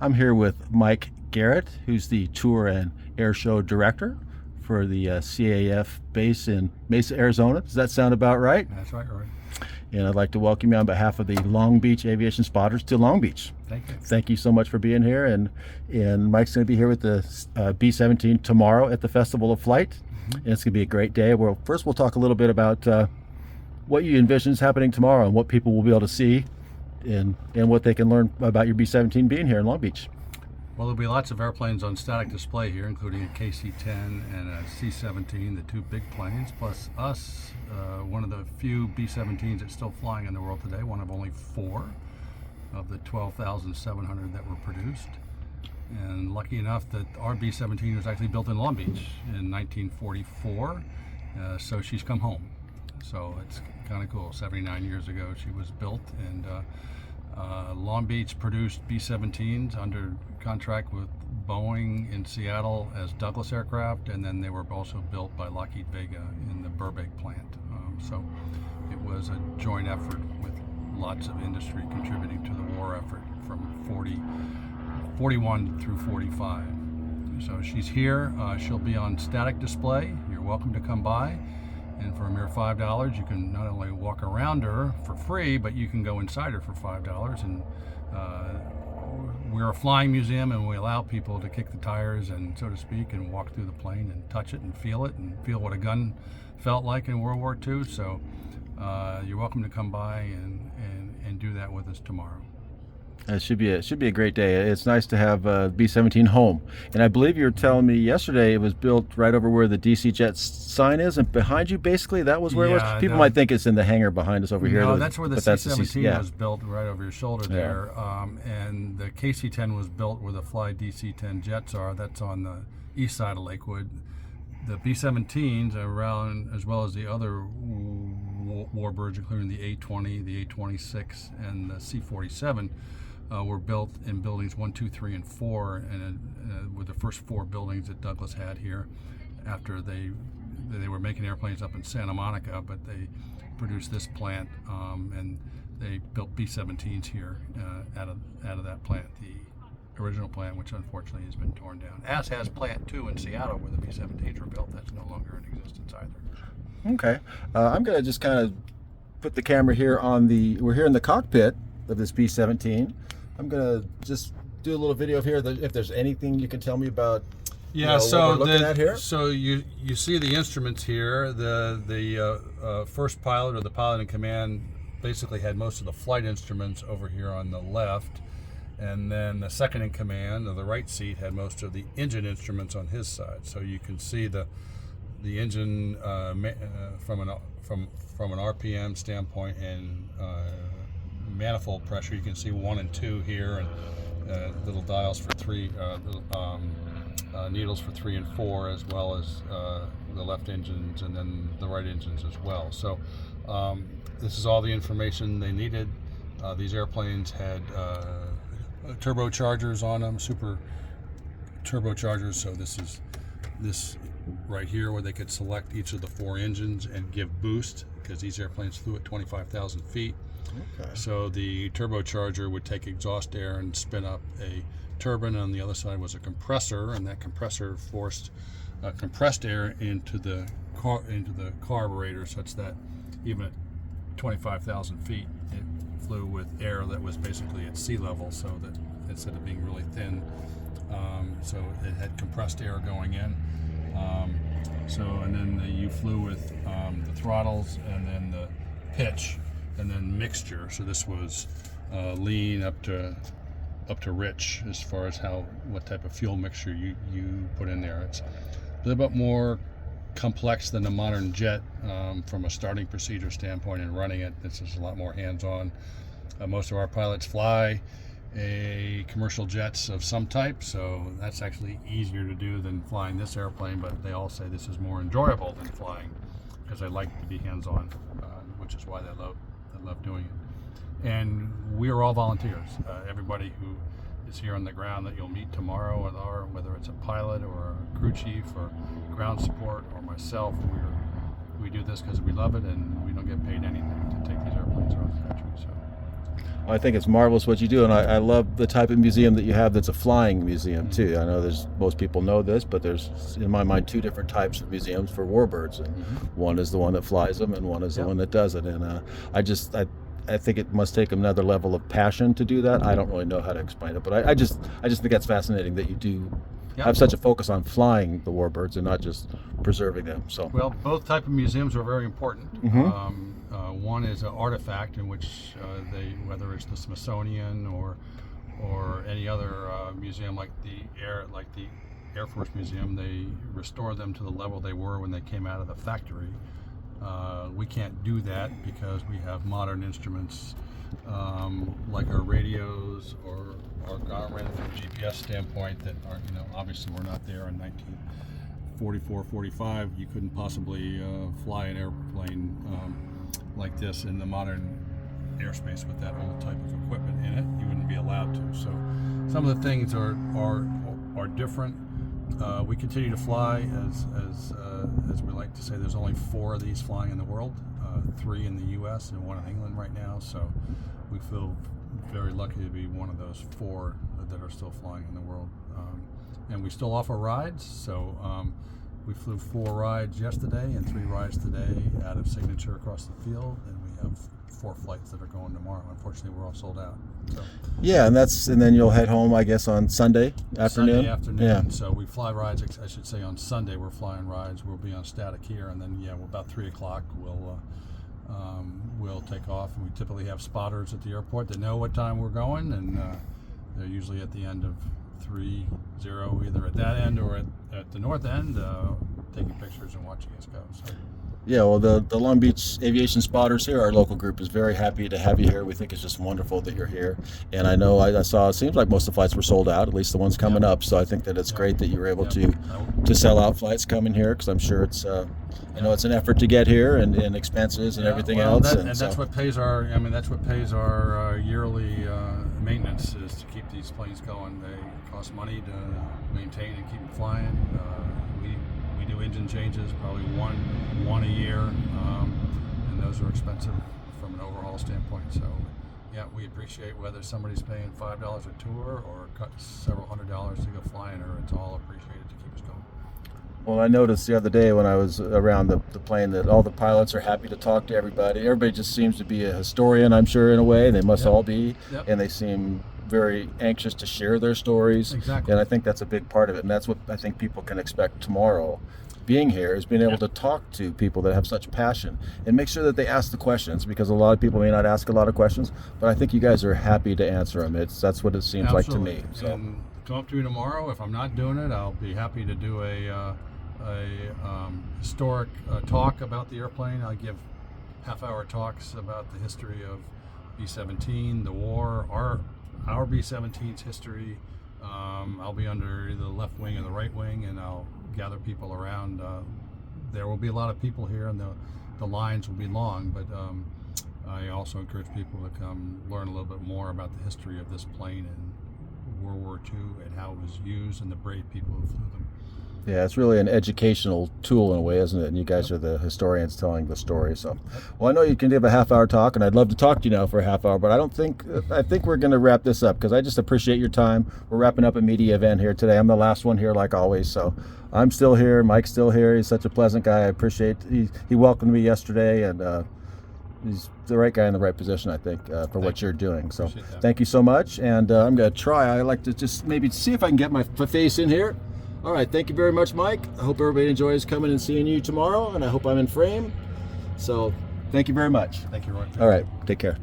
I'm here with Mike Garrett, who's the Tour and Air Show Director for the CAF base in Mesa, Arizona. Does that sound about right? That's right, Roy. And I'd like to welcome you on behalf of the Long Beach Aviation Spotters to Long Beach. Thank you. Thank you so much for being here. And Mike's going to be here with the B-17 tomorrow at the Festival of Flight. And it's going to be a great day. Well, first we'll talk a little bit about what you envision is happening tomorrow and what people will be able to see and what they can learn about your B-17 being here in Long Beach. Well, there'll be lots of airplanes on static display here, including a KC-10 and a C-17, the two big planes, plus us, one of the few B-17s that's still flying in the world today, one of only 4 of the 12,700 that were produced. And lucky enough that our B-17 was actually built in Long Beach in 1944, so she's come home. So it's kind of cool. 79 years ago she was built, and Long Beach produced B-17s under contract with Boeing in Seattle as Douglas aircraft, and then they were also built by Lockheed Vega in the Burbank plant. So it was a joint effort with lots of industry contributing to the war effort from 41 through 45. So she's here. She'll be on static display. You're welcome to come by. And for a mere $5, you can not only walk around her for free, but you can go inside her for $5. And we're a flying museum, and we allow people to kick the tires and, so to speak, and walk through the plane and touch it and feel what a gun felt like in World War II. So you're welcome to come by and do that with us tomorrow. It should be a great day. It's nice to have B-17 home. And I believe you were telling me yesterday it was built right over where the DC Jets sign is, and behind you, basically, that was where it was? People might think it's in the hangar behind us over here. No, that's where the C-17 was built, right over your shoulder there. And the KC-10 was built where the Fly DC-10 jets are. That's on the east side of Lakewood. The B-17s around, as well as the other warbirds, including the A-20, the A-26, and the C-47, were built in buildings 1, 2, 3, and 4, and were the first 4 buildings that Douglas had here after they were making airplanes up in Santa Monica, but they produced this plant, and they built B-17s here out of that plant, the original plant, which unfortunately has been torn down, as has Plant 2 in Seattle, where the B-17s were built. That's no longer in existence either. Okay. I'm going to just kind of put the camera here we're here in the cockpit of this B-17. I'm going to just do a little video of here, if there's anything you can tell me about what we're looking at here. So you see the instruments here. The first pilot, or the pilot in command, basically had most of the flight instruments over here on the left, and then the second in command, or the right seat, had most of the engine instruments on his side. So you can see the engine from an RPM standpoint and manifold pressure. You can see 1 and 2 here, and little dials for 3, needles for 3 and 4, as well as the left engines and then the right engines as well. So this is all the information they needed. These airplanes had turbochargers on them, super turbochargers. So this right here, where they could select each of the 4 engines and give boost, because these airplanes flew at 25,000 feet. Okay. So the turbocharger would take exhaust air and spin up a turbine. On the other side was a compressor, and that compressor forced compressed air into the carburetor, such that even at 25,000 feet, it flew with air that was basically at sea level, so that instead of being really thin, so it had compressed air going in. And then you flew with the throttles, and then the pitch, and then mixture. So this was lean up to rich, as far as what type of fuel mixture you put in there. It's a little bit more complex than a modern jet from a starting procedure standpoint and running it. This is a lot more hands-on. Most of our pilots fly commercial jets of some type, so that's actually easier to do than flying this airplane, but they all say this is more enjoyable than flying, because they like to be hands-on, which is why they love doing it. And we are all volunteers. Everybody who is here on the ground that you'll meet tomorrow, whether it's a pilot or a crew chief or ground support or myself, we do this because we love it, and we don't get paid anything to take these airplanes around the country. So I think it's marvelous what you do, and I love the type of museum that you have that's a flying museum too. I know most people know this, but there's, in my mind, two different types of museums for warbirds, and one is the one that flies them, and one is the one that doesn't. And I think it must take another level of passion to do that. I don't really know how to explain it, but I just think that's fascinating that you do have such a focus on flying the warbirds and not just preserving them. So, well, both type of museums are very important. One is an artifact in which whether it's the Smithsonian or any other museum like the Air Force Museum, they restore them to the level they were when they came out of the factory. We can't do that because we have modern instruments like our radios or our ran from a GPS standpoint that are, obviously we're not there in 1944, 45. You couldn't possibly fly an airplane like this in the modern airspace with that old type of equipment in it. You wouldn't be allowed to. So some of the things are different. We continue to fly as we like to say. There's only 4 of these flying in the world, 3 in the U.S. and 1 in England right now. So we feel very lucky to be one of those 4 that are still flying in the world. And we still offer rides. So we flew 4 rides yesterday and 3 rides today out of Signature across the field, and we have 4 flights that are going tomorrow. Unfortunately, we're all sold out. So. Yeah, and then you'll head home, I guess, on Sunday afternoon. Sunday afternoon. Yeah. So we fly rides. I should say on Sunday we're flying rides. We'll be on static here, and then we're about 3 o'clock. We'll take off, and we typically have spotters at the airport that know what time we're going, and they're usually at the end of 3-0, either at that end or at the north end, taking pictures and watching us go. So. Yeah, well, the Long Beach Aviation Spotters here, our local group, is very happy to have you here. We think it's just wonderful that you're here. And I know I saw, it seems like most of the flights were sold out, at least the ones coming up. So I think that it's great that you were able to sell out flights coming here, because I'm sure it's, it's an effort to get here and expenses and everything else. That's what pays our, that's what pays our yearly maintenance, is to keep these planes going. They cost money to maintain and keep them flying. We do engine changes, probably one a year, and those are expensive from an overhaul standpoint. So, we appreciate whether somebody's paying $5 a tour or several $100s to go flying her. It's all appreciated to keep us going. Well, I noticed the other day when I was around the plane that all the pilots are happy to talk to everybody. Everybody just seems to be a historian, I'm sure, in a way. They must all be, and they seem very anxious to share their stories. Exactly. And I think that's a big part of it, and that's what I think people can expect tomorrow. Being here is being able to talk to people that have such passion and make sure that they ask the questions, because a lot of people may not ask a lot of questions, but I think you guys are happy to answer them. That's what it seems like to me. So. And come up to me tomorrow. If I'm not doing it, I'll be happy to do a historic talk about the airplane. I give half-hour talks about the history of B-17, the war, our B-17's history. I'll be under either the left wing or the right wing, and I'll gather people around. There will be a lot of people here, and the lines will be long, but I also encourage people to come learn a little bit more about the history of this plane and World War II and how it was used and the brave people who flew them. Yeah, it's really an educational tool in a way, isn't it? And you guys are the historians telling the story. So, well, I know you can give a half-hour talk, and I'd love to talk to you now for a half hour, but I think we're going to wrap this up, because I just appreciate your time. We're wrapping up a media event here today. I'm the last one here, like always. So I'm still here. Mike's still here. He's such a pleasant guy. I appreciate he welcomed me yesterday, and he's the right guy in the right position, I think, for what you're doing. So thank you so much. And I'm going to try. I like to just maybe see if I can get my face in here. All right, thank you very much, Mike. I hope everybody enjoys coming and seeing you tomorrow, and I hope I'm in frame. So thank you very much. Thank you, Roy. All right, take care.